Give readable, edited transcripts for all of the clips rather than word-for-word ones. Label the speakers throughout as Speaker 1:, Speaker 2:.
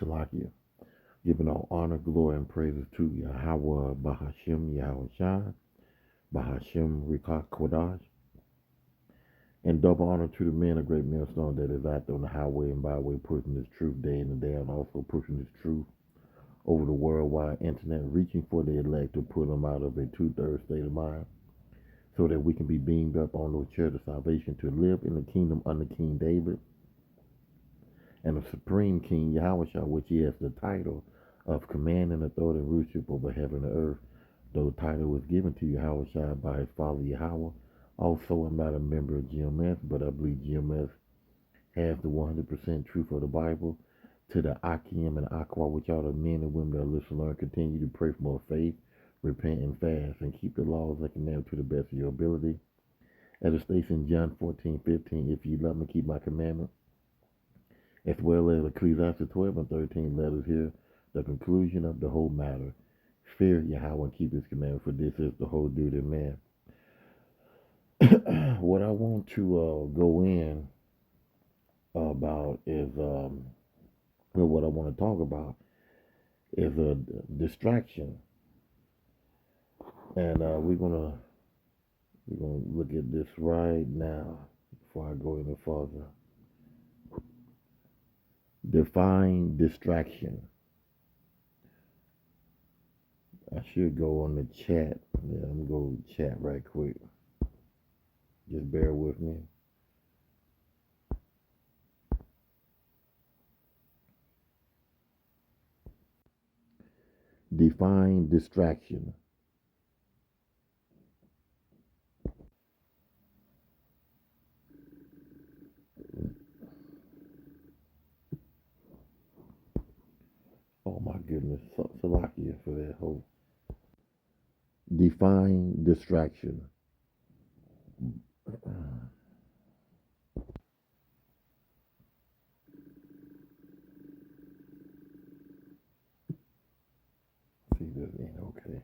Speaker 1: Salakia, giving all honor, glory, and praises to Yahweh Bahashim Yahweh Shai, Bahashim Rikah Kodash, and double honor to the men of great millstone that is out there on the highway and byway pushing this truth day in and day out, and also pushing this truth over the worldwide internet, reaching for the elect to put them out of a two-thirds state of mind so that we can be beamed up on those chairs of salvation to live in the kingdom under King David and the supreme King Yahweh, which he has the title of command and authority and rulership over heaven and earth. Though the title was given to Yahweh by his father Yahweh. Also, I'm not a member of GMS, but I believe GMS has the 100% truth of the Bible. To the Akim and Aqua, which are the men and women that listen, learn, continue to pray for more faith, repent and fast, and keep the laws and commandments to the best of your ability. As it states in John 14:15, if you love me, keep my commandments. As well as Ecclesiastes 12 and 13 letters here, the conclusion of the whole matter. Fear Yahweh and keep his commandments, for this is the whole duty of man. What I want to go in about is, what I want to talk about is a distraction. And we're gonna look at this right now before I go any further. Define distraction. I should go on the chat. Yeah, I'm gonna go chat right quick. Just bear with me. Define distraction. Oh my goodness, Salakia for that whole. Define distraction. See this ain't okay.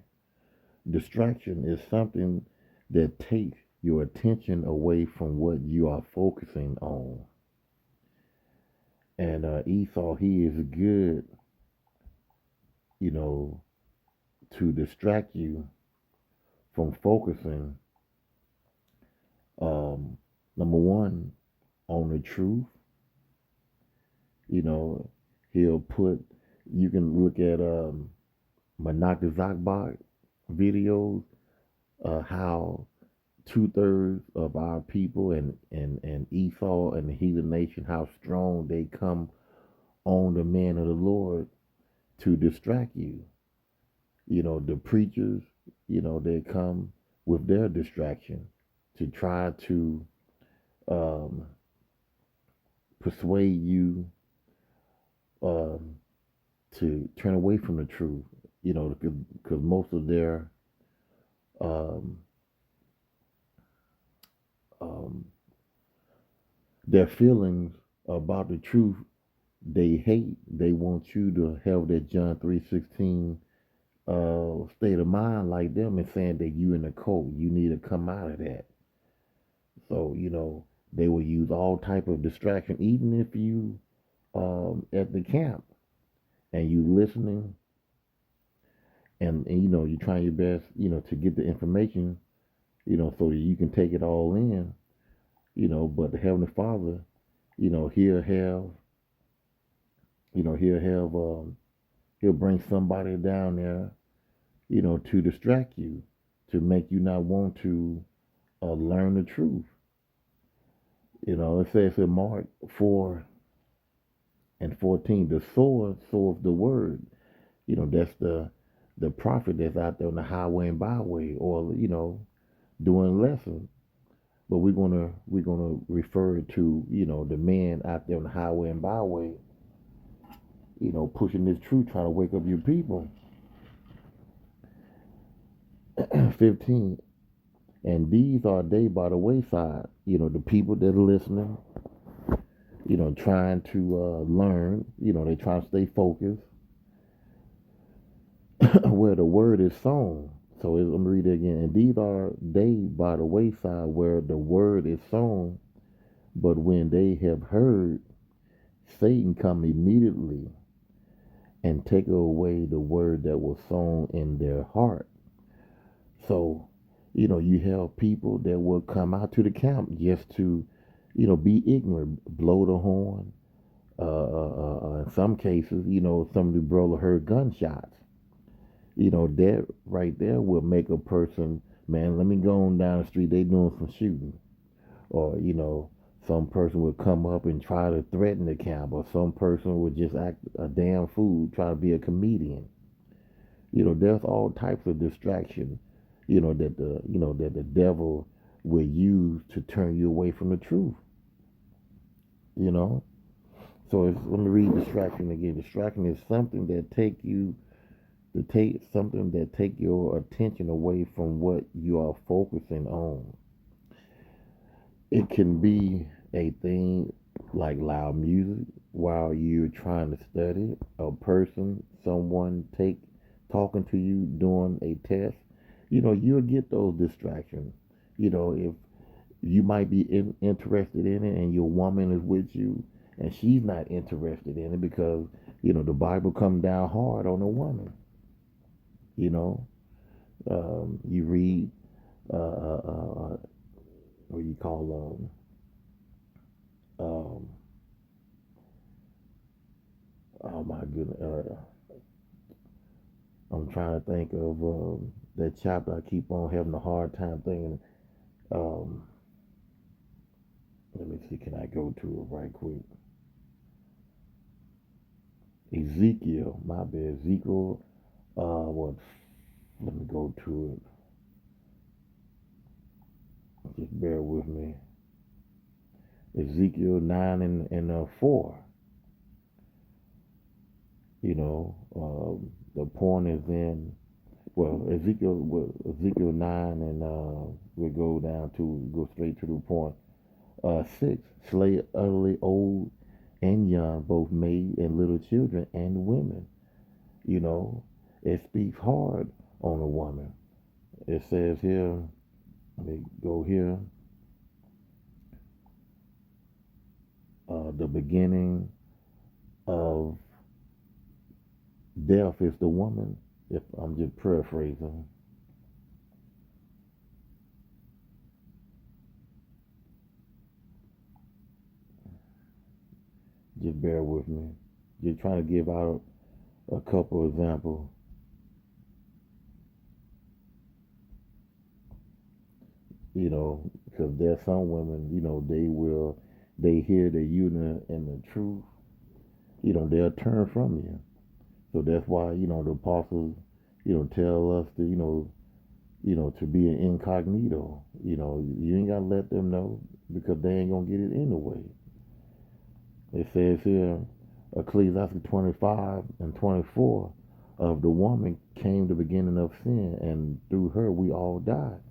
Speaker 1: Distraction is something that takes your attention away from what you are focusing on. And Esau, he is good, to distract you from focusing, number one, on the truth. He'll put, you can look at Manak Zakbak videos, how two-thirds of our people and Esau and the heathen nation, how strong they come on the man of the Lord to distract you. The preachers, they come with their distraction to try to persuade you to turn away from the truth, because most of um, their feelings about the truth, they hate. They want you to have that John 3:16 state of mind like them, and saying that you in a cult, you need to come out of that. So they will use all type of distraction, even if you at the camp and you listening, and you trying your best, to get the information, so that you can take it all in, but the Heavenly Father, he'll have, he'll bring somebody down there, to distract you, to make you not want to learn the truth. It says in Mark 4:14, the sword soweth the word. That's the prophet that's out there on the highway and byway, or doing lessons. But we're gonna refer to the man out there on the highway and byway, pushing this truth, trying to wake up your people. 15. And these are they by the wayside, the people that are listening, trying to learn, they try to stay focused, where the word is sown. So I'm going to read it again. And these are they by the wayside where the word is sown, but when they have heard, Satan come immediately and take away the word that was sown in their heart. So, you have people that will come out to the camp just to, be ignorant, blow the horn. In some cases, some of the brother heard gunshots. That right there will make a person, man, let me go on down the street. They doing some shooting. Or, some person would come up and try to threaten the camp. Or some person would just act a damn fool, try to be a comedian. There's all types of distraction, that the devil will use to turn you away from the truth, you know. So let me read distraction again. Distraction is something that take your attention away from what you are focusing on. It can be a thing like loud music while you're trying to study, a person, someone take talking to you during a test. You'll get those distractions. If you might be interested in it and your woman is with you and she's not interested in it because, the Bible comes down hard on a woman. You know, you read, what you call, oh my goodness, I'm trying to think of that chapter. I keep on having a hard time thinking. Um, Let me see, can I go to it right quick? Ezekiel, my bad. Ezekiel, what? Let me go to it. Just bear with me. Ezekiel 9 and 4. The point is in, Ezekiel 9 and we'll go straight to the point. 6, slay utterly old and young, both maid and little children and women. It speaks hard on a woman. It says here, let me go here, the beginning of death is the woman. If I'm just paraphrasing, just bear with me. Just trying to give out a couple examples. Because there's some women, they hear that you in the truth, they'll turn from you. So that's why, the apostles, tell us to, to be an incognito. You ain't got to let them know because they ain't going to get it anyway. It says here, Ecclesiastes 25 and 24, of the woman came the beginning of sin, and through her we all died.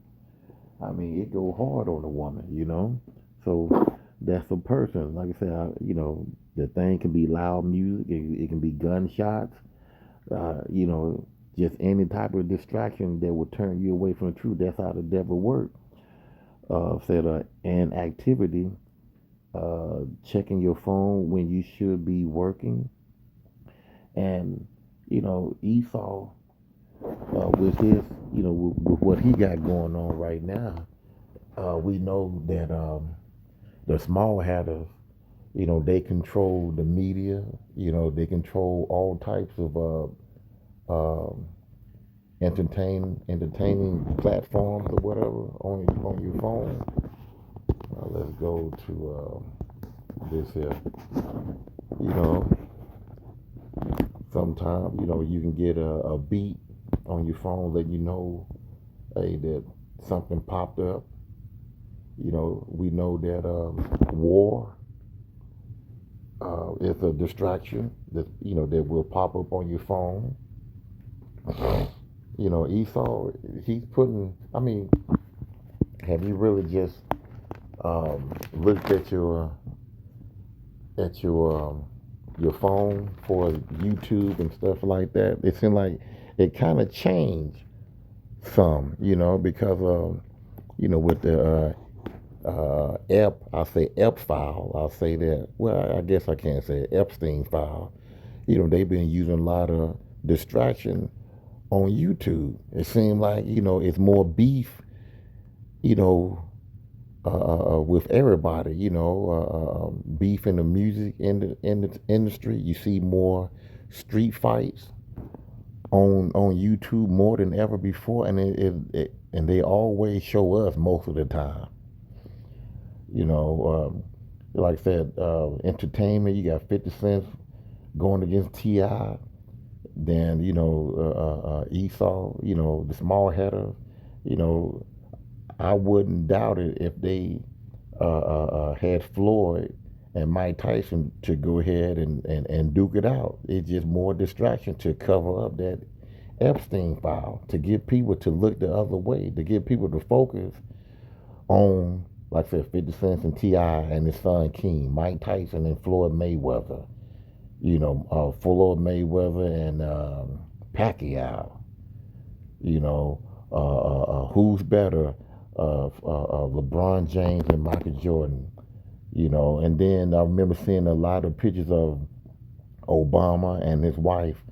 Speaker 1: I mean, it go hard on the woman. So that's a person. Like I said, the thing can be loud music. It can be gunshots. You know, just any type of distraction that will turn you away from the truth. That's how the devil works. An activity, checking your phone when you should be working. And, Esau, with his, with what he got going on right now, we know that the small hatters, they control the media. They control all types of entertaining platforms or whatever on your phone. Let's go to this here. You know, Sometimes you can get a beat on your phone letting you know, hey, that something popped up. We know that war is a distraction that will pop up on your phone. Esau, he's putting. I mean, have you really just looked at your phone for YouTube and stuff like that? It seemed like it kind of changed some, because with the I'll say Ep file. I'll say that. Well, I guess I can't say Epstein file. they've been using a lot of distraction on YouTube. It seems like, it's more beef, you know, with everybody, beef in the music in the industry. You see more street fights on YouTube more than ever before, and and they always show us most of the time. You know, like I said, entertainment. You got 50 Cent going against Ti. Then Esau. The small header. You know, I wouldn't doubt it if they had Floyd and Mike Tyson to go ahead and duke it out. It's just more distraction to cover up that Epstein file, to get people to look the other way, to get people to focus on, like I said, 50 Cent and T.I. and his son King, Mike Tyson and Floyd Mayweather, Floyd Mayweather and Pacquiao, who's better, LeBron James and Michael Jordan, and then I remember seeing a lot of pictures of Obama and his wife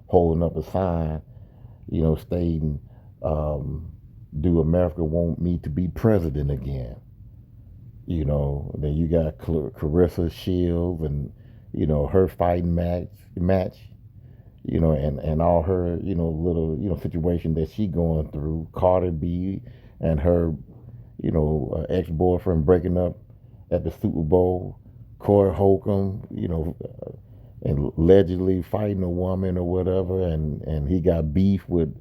Speaker 1: holding up a sign, stating, "Do America want me to be president again?" Then you got Carissa Shields and her fighting match, and all her little situation that she going through. Carter B and her ex boyfriend breaking up at the Super Bowl. Corey Holcomb, and allegedly fighting a woman or whatever, and he got beef with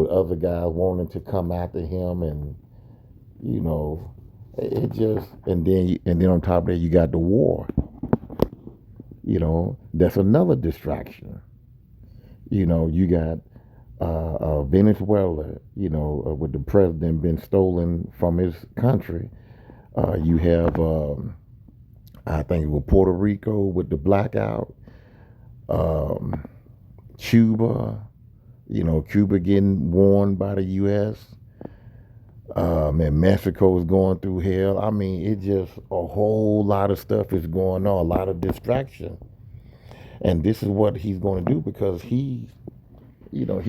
Speaker 1: other guys wanting to come after him, and you know, it just and then on top of that you got the war. That's another distraction. You got Venezuela. With the president been stolen from his country. You have I think it was Puerto Rico with the blackout. Um, Cuba. Cuba getting warned by the U.S. And Mexico is going through hell. I mean, it just a whole lot of stuff is going on, a lot of distraction. And this is what he's going to do because he got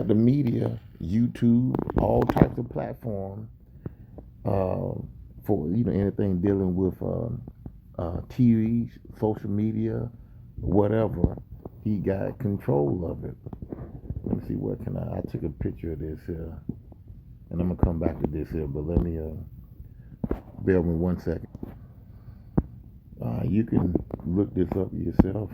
Speaker 1: the media, YouTube, all types of platforms for anything dealing with TV, social media, whatever. He got control of it. Let me see, what can I took a picture of this here, and I'm gonna come back to this here, but let me bear with me 1 second. You can look this up yourself,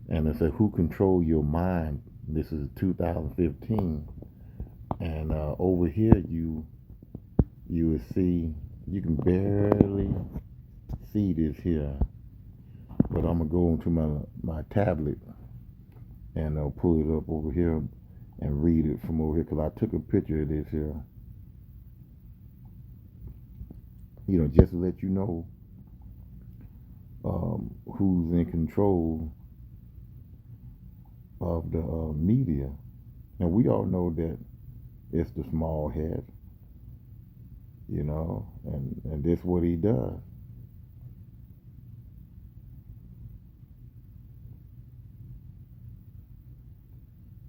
Speaker 1: and it says who control your mind. This is 2015, and over here you will see, you can barely see this here, but I'm gonna go into my tablet and I'll pull it up over here and read it from over here because I took a picture of this here. Just to let you know who's in control of the media. Now we all know that it's the small head, and this what he does.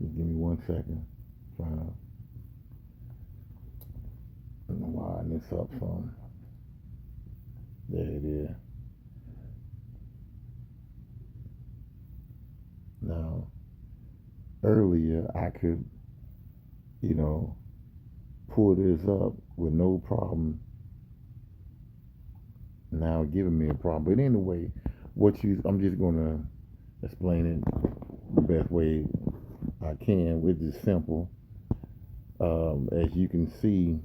Speaker 1: Just give me 1 second. Trying to line this up some. There it is. Now, earlier I could, pull this up with no problem. Now giving me a problem. But anyway, I'm just gonna explain it the best way I can, which is simple. As you can see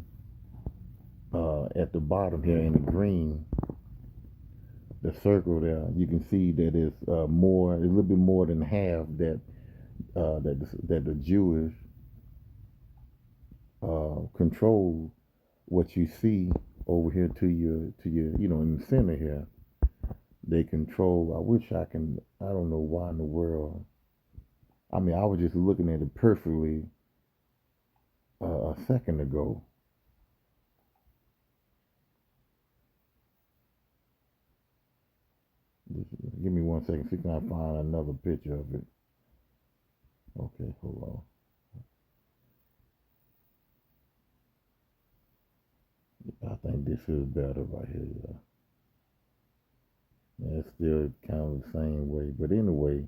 Speaker 1: at the bottom here in the green, the circle there, you can see that it's a little bit more than half that the Jewish control what you see over here to your in the center here. They control. I don't know why in the world. I mean, I was just looking at it perfectly a second ago. Give me 1 second. See, can I find another picture of it? Okay, hold on. I think this is better right here. Yeah, it's still kind of the same way, but anyway,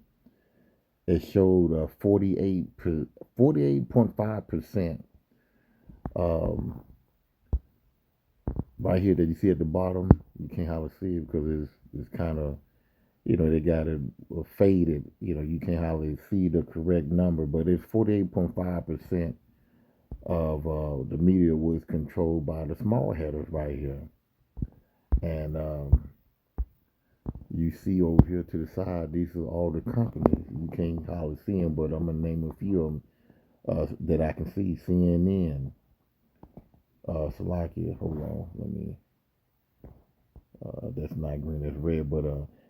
Speaker 1: it showed 48.5%. Um, right here that you see at the bottom, you can't hardly see it because it's kind of, they got it faded. You can't hardly see the correct number, but it's 48.5% of the media was controlled by the small headers right here. And you see over here to the side, these are all the companies. You can't hardly see them, but I'm going to name a few of them that I can see. CNN, Slovakia, hold on, let me, that's not green, that's red, but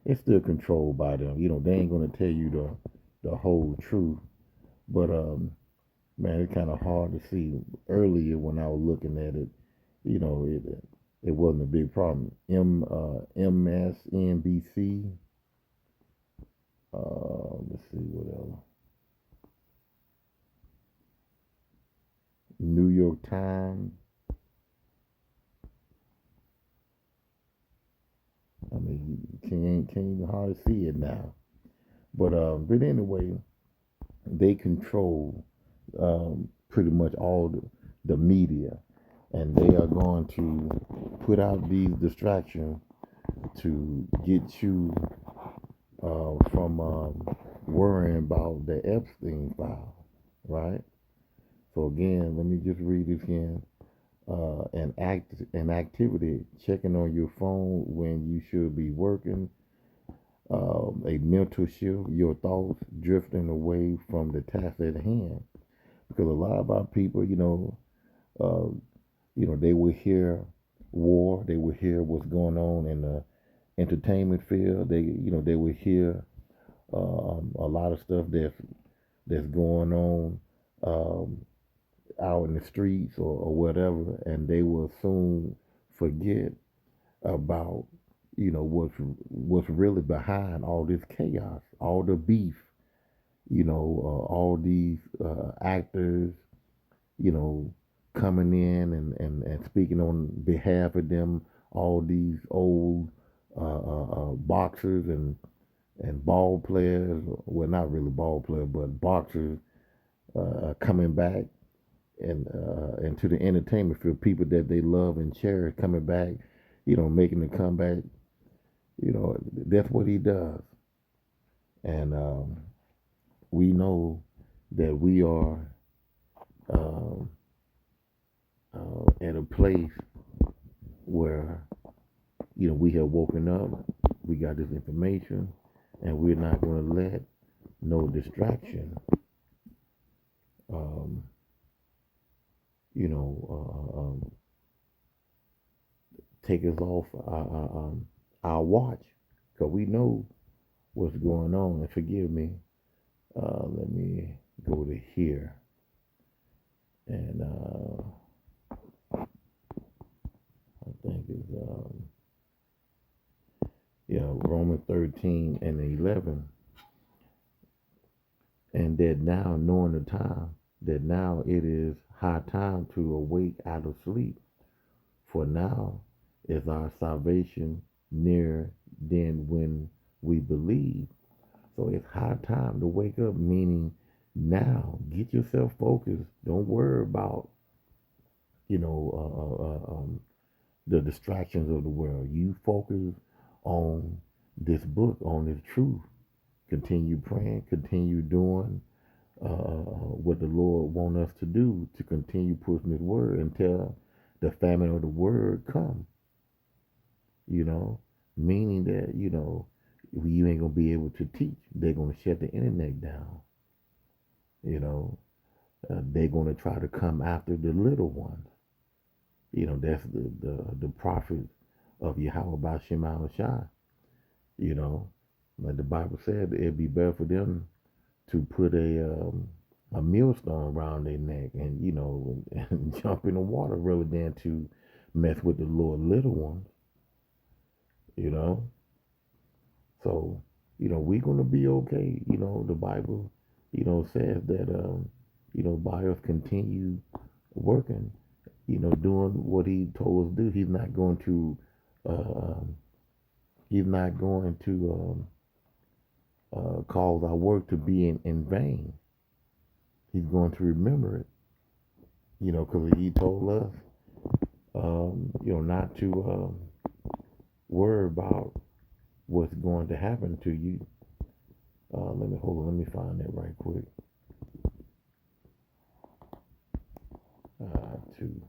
Speaker 1: it's still controlled by them. They ain't going to tell you the whole truth. But man, it's kind of hard to see. Earlier when I was looking at it, it wasn't a big problem. MSNBC. Let's see what else. New York Times. I mean, you can't even hardly see it now. But anyway, they control pretty much all the media, and they are going to put out these distractions to get you from worrying about the Epstein file, right? So again, let me just read this again. An activity checking on your phone when you should be working. A mental shift, your thoughts drifting away from the task at hand. Because a lot of our people, uh, they will hear war, they will hear what's going on in the entertainment field. They will hear a lot of stuff that's going on out in the streets or whatever, and they will soon forget about what's really behind all this chaos, all the beef, all these actors, you know, coming in and speaking on behalf of them, all these old boxers and ball players, well, not really ball players, but boxers coming back and into the entertainment field, people that they love and cherish coming back, making the comeback. That's what he does. And we know that we are um, at a place where, we have woken up, we got this information, and we're not going to let no distraction, um, take us off our watch, because we know what's going on. And forgive me, let me go to here. And I think it's, Romans 13 and 11. And that now, knowing the time, that now it is high time to awake out of sleep. For now is our salvation nearer than when we believe. So it's high time to wake up, meaning now get yourself focused. Don't worry about, you know, the distractions of the world. You focus on this book, on this truth. Continue praying, continue doing what the Lord wants us to do, to continue pushing His word until the famine of the word come. Meaning that you ain't gonna be able to teach. They're gonna shut the internet down. They're gonna try to come after the little ones. That's the prophets of Yahweh Bashim Shai. Like the Bible said, it'd be better for them to put a millstone around their neck and and jump in the water rather than to mess with the Lord little ones. you know So, we're going to be okay. The Bible, says that, by us continue working, doing what he told us to do. Uh, he's not going to cause our work to be in vain. He's going to remember it, because he told us, not to worry about what's going to happen to you. Let me find that right quick. To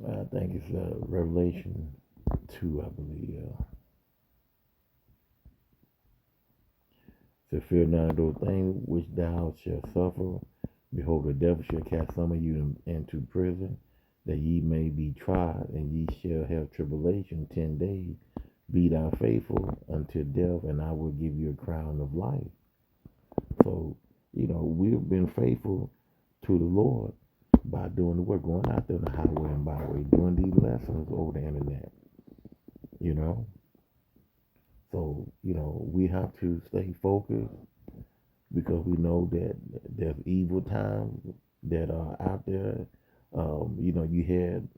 Speaker 1: I think it's Revelation 2, I believe. To fear none of those things which thou shalt suffer. Behold, the devil shall cast some of you into prison, that ye may be tried, and ye shall have tribulation 10 days. Be thou faithful unto death, and I will give you a crown of life. So, we've been faithful to the Lord by doing the work, going out there on the highway and byway, doing these lessons over the internet, you know. So, we have to stay focused because we know that there's evil times that are out there. Um, you had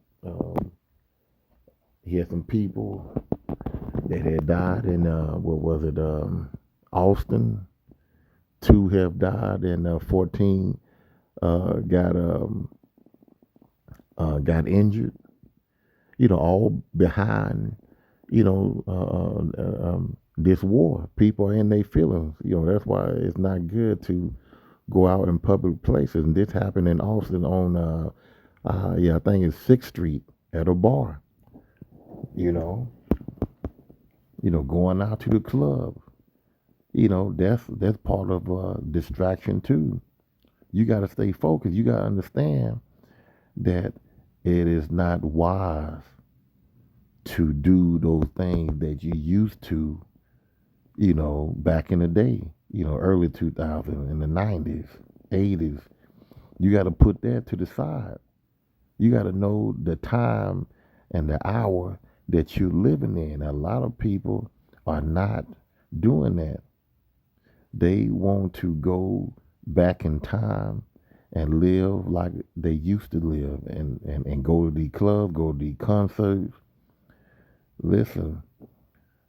Speaker 1: some people that had died in what was it, Austin. Two have died, and 14 got injured. All behind this war. People are in their feelings. That's why it's not good to go out in public places. And this happened in Austin on, I think it's 6th Street at a bar. You know, going out to the club. That's part of distraction too. You got to stay focused. You got to understand that it is not wise to do those things that you used to, back in the day, early 2000s, in the 90s, 80s. You got to put that to the side. You got to know the time and the hour that you're living in. A lot of people are not doing that. They want to go back in time and live like they used to live and go to the club, go to the concerts. Listen,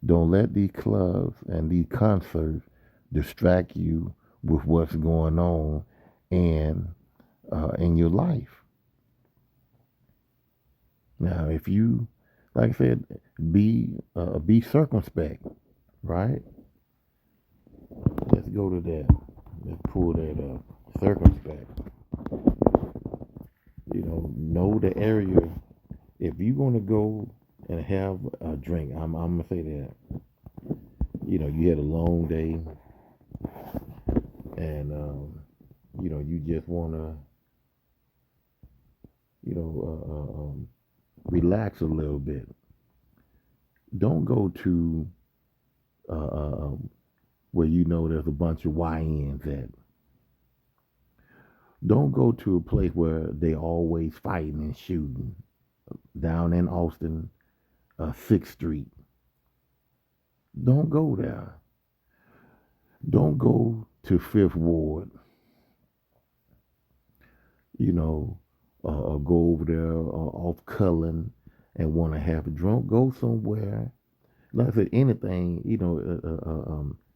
Speaker 1: don't let these clubs and these concerts distract you with what's going on and in your life. Now, if you, like I said, be circumspect, right? Let's go to that. Let's pull that up. Circumspect. Know the area. If you're gonna go and have a drink, I'm gonna say that. You had a long day, and you just wanna, you know, relax a little bit. Don't go to where there's a bunch of YNs at. Don't go to a place where they always fighting and shooting. Down in Austin, 6th Street. Don't go there. Don't go to Fifth Ward. Go over there off Cullen and want to have a drunk. Go somewhere. Like I said, anything.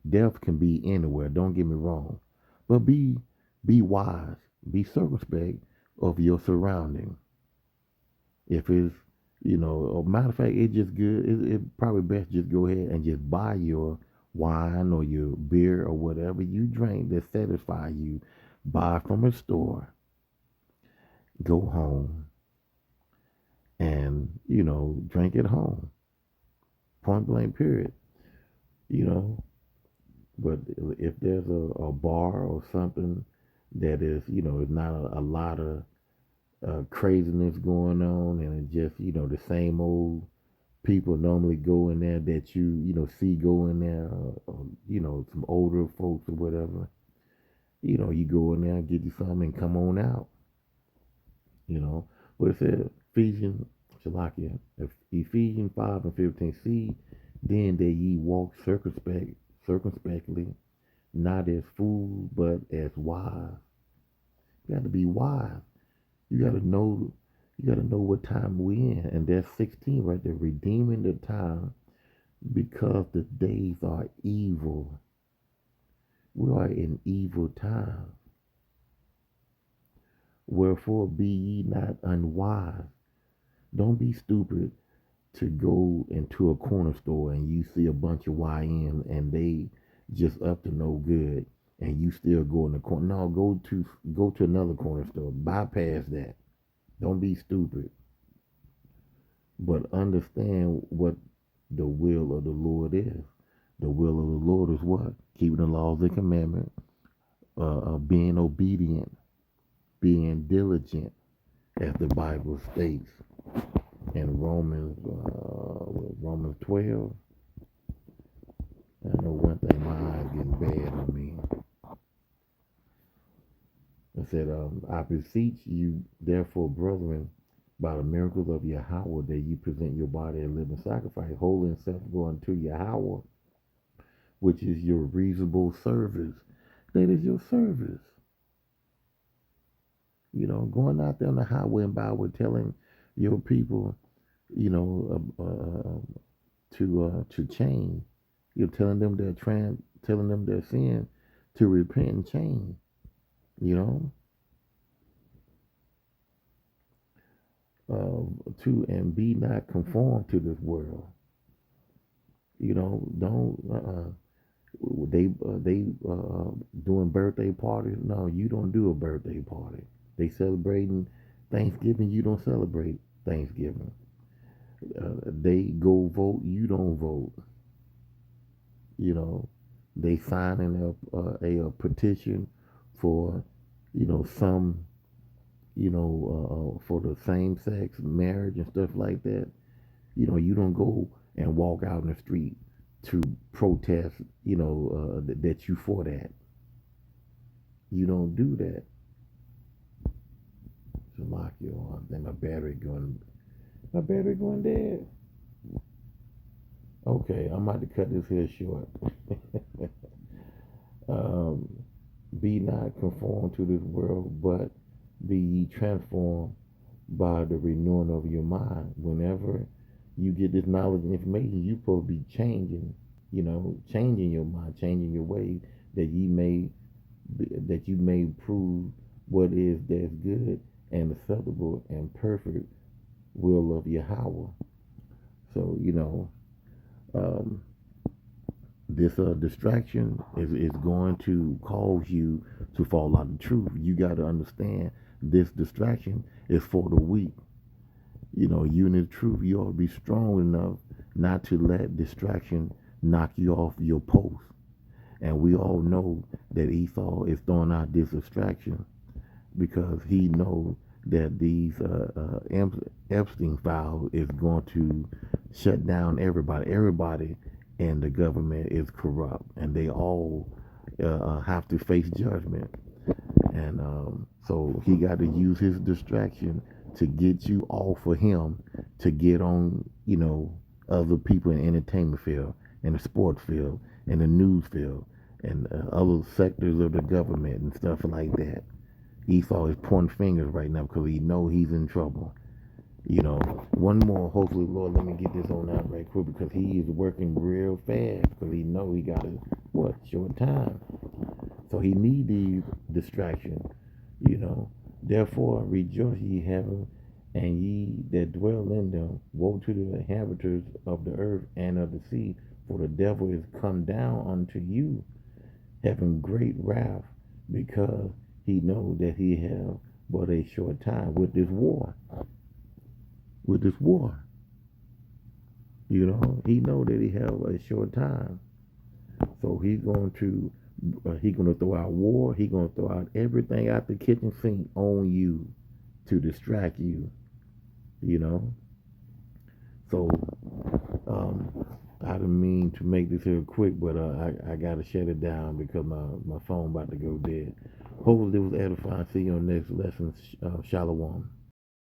Speaker 1: Death can be anywhere. Don't get me wrong, but be wise. Be circumspect of your surroundings. If it's, a matter of fact, it's just good. It probably best just go ahead and just buy your wine or your beer or whatever you drink that satisfy you. Buy from a store. Go home and, drink at home. Point blank, period. You know, but if there's a bar or something that is, is not a lot of craziness going on and it's just, the same old people normally go in there that see go in there, some older folks or whatever. You go in there, get you something, and come on out. What it said, Ephesians, Shalakia, Ephesians 5 and 15. See, then that ye walk circumspectly, not as fools, but as wise. You got to be wise. You got to know. You got to know what time we in, and that's 16 right there. Redeeming the time, because the days are evil. We are in evil times. Wherefore be ye not unwise. Don't be stupid to go into a corner store and you see a bunch of YN and they just up to no good, and you still go in the corner. No, go to another corner store. Bypass that. Don't be stupid. But understand what the will of the Lord is. The will of the Lord is what? Keeping the laws and commandments, being obedient, being diligent, as the Bible states in Romans 12. I know one thing, my eyes getting bad on me. It said, I beseech you, therefore, brethren, by the miracles of Yahweh, that you present your body a living sacrifice, holy and acceptable unto Yahweh, which is your reasonable service. That is your service. Going out there on the highway and byway telling your people, to change. You're telling them telling them their sin, to repent and change. And be not conformed to this world. Don't they doing birthday parties. No, you don't do a birthday party. They celebrating Thanksgiving. You don't celebrate Thanksgiving. They go vote. You don't vote. They signing a petition for some for the same sex marriage and stuff like that. You don't go and walk out in the street to protest, that you for that. You don't do that. So lock you on. Then my battery going dead. Okay, I'm about to cut this here short. Be not conformed to this world, but be ye transformed by the renewing of your mind. Whenever you get this knowledge and information, you're supposed to be changing your mind, changing your ways, that you may prove what is that's good and acceptable and perfect will of Yahweh. So this distraction is going to cause you to fall out of the truth. You got to understand, this distraction is for the weak. You in the truth, you ought to be strong enough not to let distraction knock you off your post. And we all know that Esau is throwing out this distraction because he knows that these Epstein files is going to shut down everybody. Everybody in the government is corrupt, and they all have to face judgment. And so he got to use his distraction to get you off of him, to get on, other people in the entertainment field, in the sports field, in the news field, and other sectors of the government and stuff like that. Esau is pointing fingers right now because he know he's in trouble. One more, hopefully, Lord, let me get this on out right quick, because he is working real fast, because he know he got a short time. So he need these distractions. Therefore rejoice ye heaven, and ye that dwell in them. Woe to the inhabitants of the earth and of the sea, for the devil is come down unto you, having great wrath, because he know that he have but a short time with this war. He know that he have a short time. So he's going to throw out war. He's going to throw out everything out the kitchen sink on you to distract you. So to mean to make this here quick, but I gotta shut it down because my phone about to go dead. Hopefully it was edifying. See you on the next lesson. Shalom.